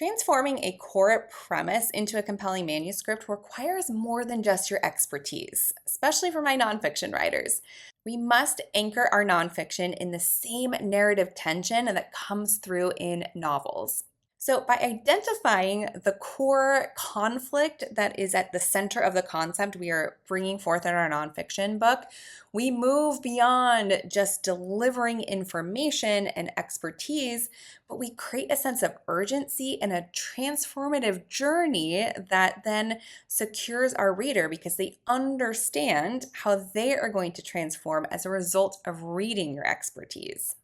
Transforming a core premise into a compelling manuscript requires more than just your expertise, especially for my nonfiction writers. We must anchor our nonfiction in the same narrative tension that comes through in novels. So, by identifying the core conflict that is at the center of the concept we are bringing forth in our nonfiction book, we move beyond just delivering information and expertise, but we create a sense of urgency and a transformative journey that then secures our reader because they understand how they are going to transform as a result of reading your expertise.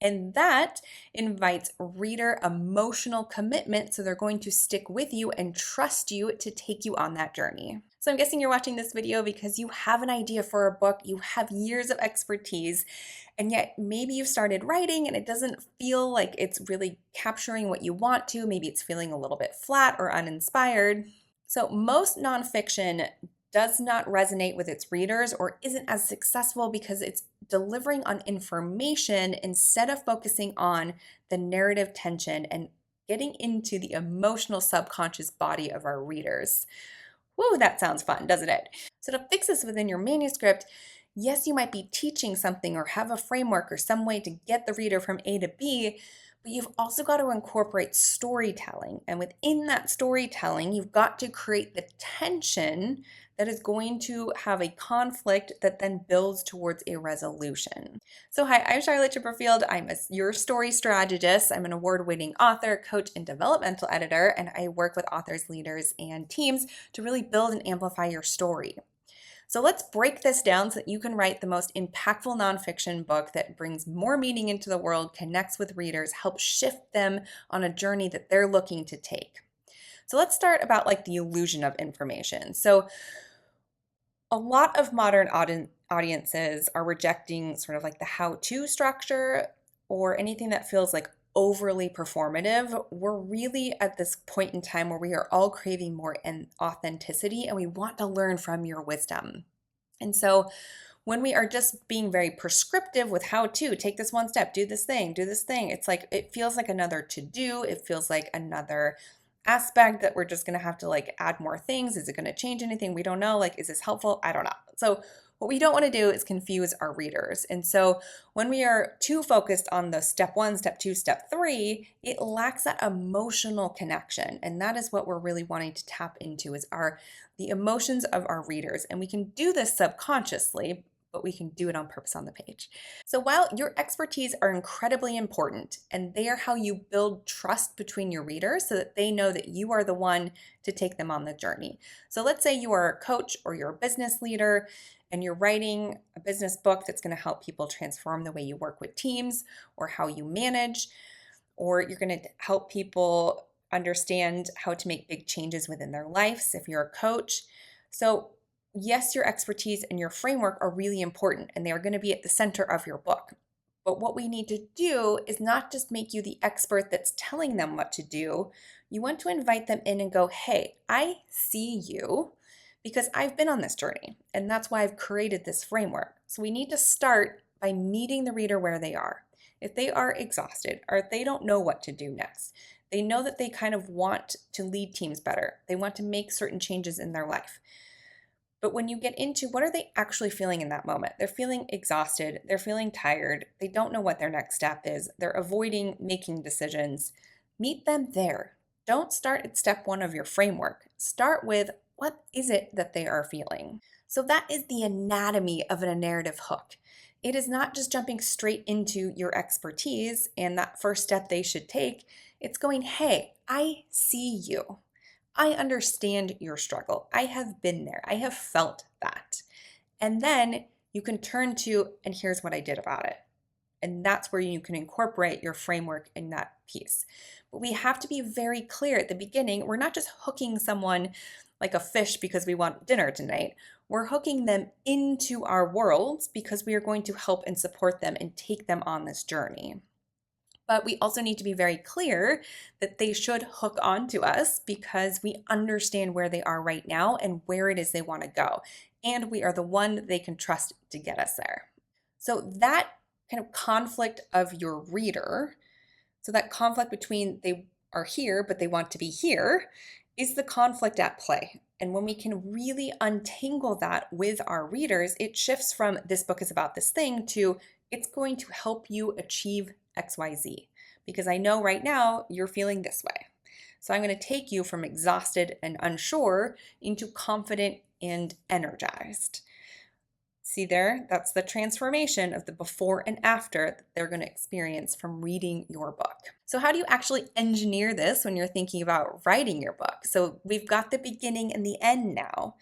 And that invites reader emotional commitment. So they're going to stick with you and trust you to take you on that journey. So I'm guessing you're watching this video because you have an idea for a book, you have years of expertise, and yet maybe you've started writing and it doesn't feel like it's really capturing what you want to. Maybe it's feeling a little bit flat or uninspired. So most nonfiction does not resonate with its readers or isn't as successful because it's delivering on information instead of focusing on the narrative tension and getting into the emotional subconscious body of our readers. Whoa, that sounds fun, doesn't it? So to fix this within your manuscript, yes, you might be teaching something or have a framework or some way to get the reader from A to B, but you've also got to incorporate storytelling. And within that storytelling, you've got to create the tension that is going to have a conflict that then builds towards a resolution. So hi, I'm Charlotte Chipperfield. I'm your story strategist. I'm an award-winning author, coach, and developmental editor, and I work with authors, leaders, and teams to really build and amplify your story. So let's break this down so that you can write the most impactful nonfiction book that brings more meaning into the world, connects with readers, helps shift them on a journey that they're looking to take. So let's start about like the illusion of information. So a lot of modern audiences are rejecting sort of like the how-to structure or anything that feels like overly performative. We're really at this point in time where we are all craving more authenticity and we want to learn from your wisdom. And so when we are just being very prescriptive with how to take this one step, do this thing, it's like it feels like another to do. It feels like another aspect that we're just going to have to like add more things. Is it going to change anything? We don't know. Like, is this helpful? I don't know. So what we don't want to do is confuse our readers. And so when we are too focused on the step 1, step 2, step 3, it lacks that emotional connection. And that is what we're really wanting to tap into is the emotions of our readers. And we can do this subconsciously, but we can do it on purpose on the page. So while your expertise are incredibly important and they are how you build trust between your readers so that they know that you are the one to take them on the journey. So let's say you are a coach or you're a business leader and you're writing a business book that's going to help people transform the way you work with teams or how you manage, or you're going to help people understand how to make big changes within their lives if you're a coach. So yes, your expertise and your framework are really important and they are going to be at the center of your book. But what we need to do is not just make you the expert that's telling them what to do. You want to invite them in and go, hey, I see you because I've been on this journey and that's why I've created this framework. So we need to start by meeting the reader where they are. If they are exhausted or if they don't know what to do next, they know that they kind of want to lead teams better. They want to make certain changes in their life. But when you get into what are they actually feeling in that moment? They're feeling exhausted. They're feeling tired. They don't know what their next step is. They're avoiding making decisions. Meet them there. Don't start at step 1 of your framework. Start with what is it that they are feeling? So that is the anatomy of a narrative hook. It is not just jumping straight into your expertise and that first step they should take. It's going, hey, I see you. I understand your struggle. I have been there. I have felt that. And then you can turn to, and here's what I did about it. And that's where you can incorporate your framework in that piece. But we have to be very clear at the beginning. We're not just hooking someone like a fish because we want dinner tonight. We're hooking them into our worlds because we are going to help and support them and take them on this journey. But we also need to be very clear that they should hook onto us because we understand where they are right now and where it is they want to go. And we are the one they can trust to get us there. So that kind of conflict of your reader, so that conflict between they are here, but they want to be here, is the conflict at play. And when we can really untangle that with our readers, it shifts from this book is about this thing to it's going to help you achieve XYZ. Because I know right now you're feeling this way. So I'm going to take you from exhausted and unsure into confident and energized. See there? That's the transformation of the before and after that they're going to experience from reading your book. So how do you actually engineer this when you're thinking about writing your book? So we've got the beginning and the end now.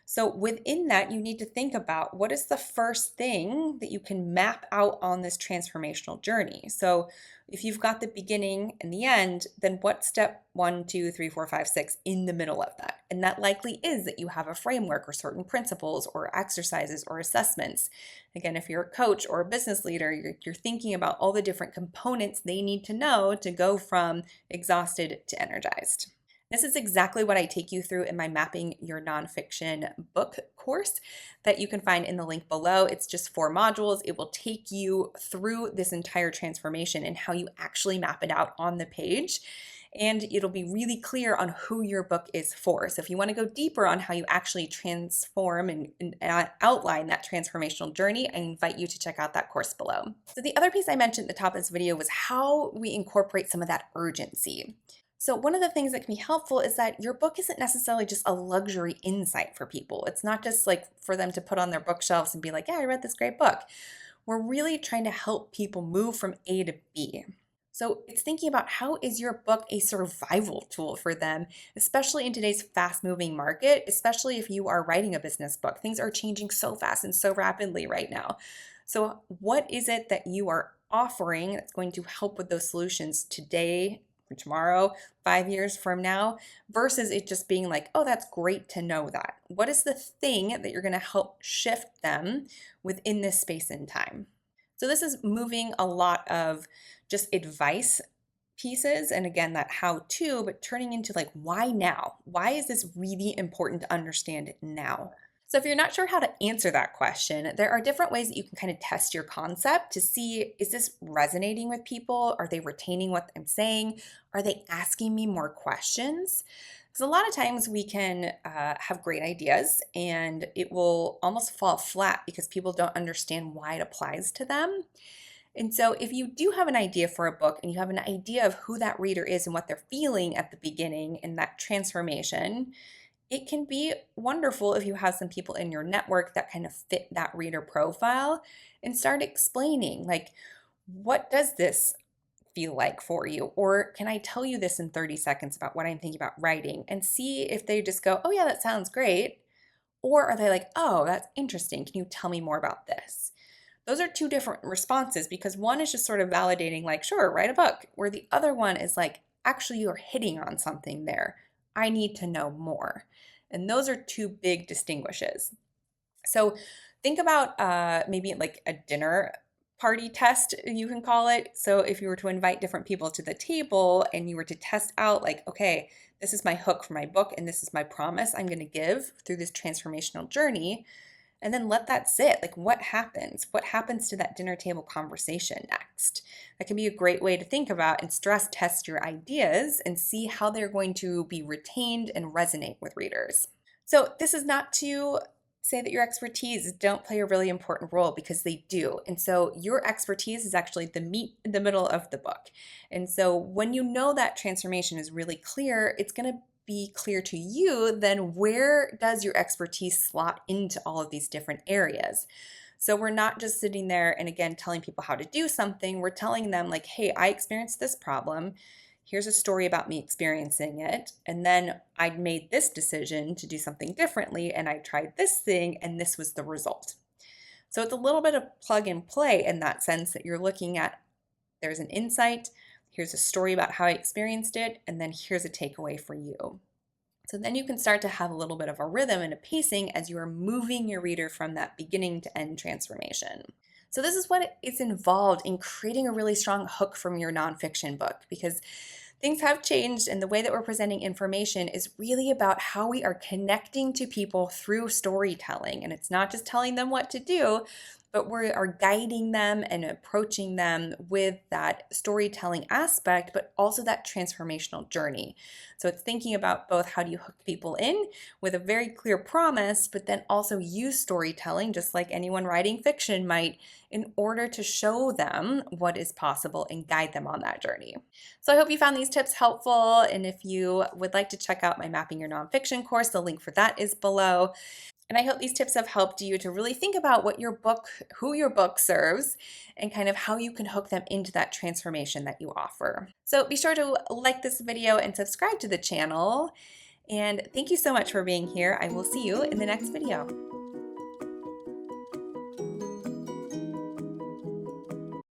So within that, you need to think about what is the first thing that you can map out on this transformational journey. So if you've got the beginning and the end, then what's step 1, 2, 3, 4, 5, 6 in the middle of that? And that likely is that you have a framework or certain principles or exercises or assessments. Again, if you're a coach or a business leader, you're thinking about all the different components they need to know to go from exhausted to energized. This is exactly what I take you through in my Mapping Your Nonfiction book course that you can find in the link below. It's just 4 modules. It will take you through this entire transformation and how you actually map it out on the page. And it'll be really clear on who your book is for. So if you want to go deeper on how you actually transform and outline that transformational journey, I invite you to check out that course below. So the other piece I mentioned at the top of this video was how we incorporate some of that urgency. So one of the things that can be helpful is that your book isn't necessarily just a luxury insight for people. It's not just like for them to put on their bookshelves and be like, yeah, I read this great book. We're really trying to help people move from A to B. So it's thinking about how is your book a survival tool for them, especially in today's fast-moving market, especially if you are writing a business book. Things are changing so fast and so rapidly right now. So what is it that you are offering that's going to help with those solutions today, for tomorrow, 5 years from now, versus it just being like, oh, that's great to know that. What is the thing that you're going to help shift them within this space and time? So this is moving a lot of just advice pieces and again that how to, but turning into like why now? Why is this really important to understand now? So if you're not sure how to answer that question, there are different ways that you can kind of test your concept to see, is this resonating with people? Are they retaining what I'm saying? Are they asking me more questions? Because a lot of times we can have great ideas and it will almost fall flat because people don't understand why it applies to them. And so if you do have an idea for a book and you have an idea of who that reader is and what they're feeling at the beginning in that transformation, it can be wonderful if you have some people in your network that kind of fit that reader profile and start explaining, like, what does this feel like for you? Or can I tell you this in 30 seconds about what I'm thinking about writing, and see if they just go, oh yeah, that sounds great. Or are they like, oh, that's interesting. Can you tell me more about this? Those are 2 different responses because one is just sort of validating, like, sure, write a book, where the other one is like, actually, you're hitting on something there. I need to know more. And those are 2 big distinguishes. So think about maybe like a dinner party test, you can call it. So if you were to invite different people to the table and you were to test out like, okay, this is my hook for my book and this is my promise I'm going to give through this transformational journey, and then let that sit. Like, what happens? What happens to that dinner table conversation next? That can be a great way to think about and stress test your ideas and see how they're going to be retained and resonate with readers. So this is not to say that your expertise don't play a really important role, because they do. And so your expertise is actually the meat in the middle of the book. And so when you know that transformation is really clear, it's going to be clear to you then where does your expertise slot into all of these different areas. So we're not just sitting there and again telling people how to do something. We're telling them like, hey, I experienced this problem. Here's a story about me experiencing it. And then I made this decision to do something differently and I tried this thing and this was the result. So it's a little bit of plug and play in that sense that you're looking at, there's an insight, here's a story about how I experienced it, and then here's a takeaway for you. So then you can start to have a little bit of a rhythm and a pacing as you are moving your reader from that beginning to end transformation. So this is what is involved in creating a really strong hook from your nonfiction book, because things have changed and the way that we're presenting information is really about how we are connecting to people through storytelling. And it's not just telling them what to do, but we are guiding them and approaching them with that storytelling aspect, but also that transformational journey. So it's thinking about both how do you hook people in with a very clear promise, but then also use storytelling, just like anyone writing fiction might, in order to show them what is possible and guide them on that journey. So I hope you found these tips helpful. And if you would like to check out my Mapping Your Nonfiction course, the link for that is below. And I hope these tips have helped you to really think about what your book, who your book serves, and kind of how you can hook them into that transformation that you offer. So be sure to like this video and subscribe to the channel. And thank you so much for being here. I will see you in the next video.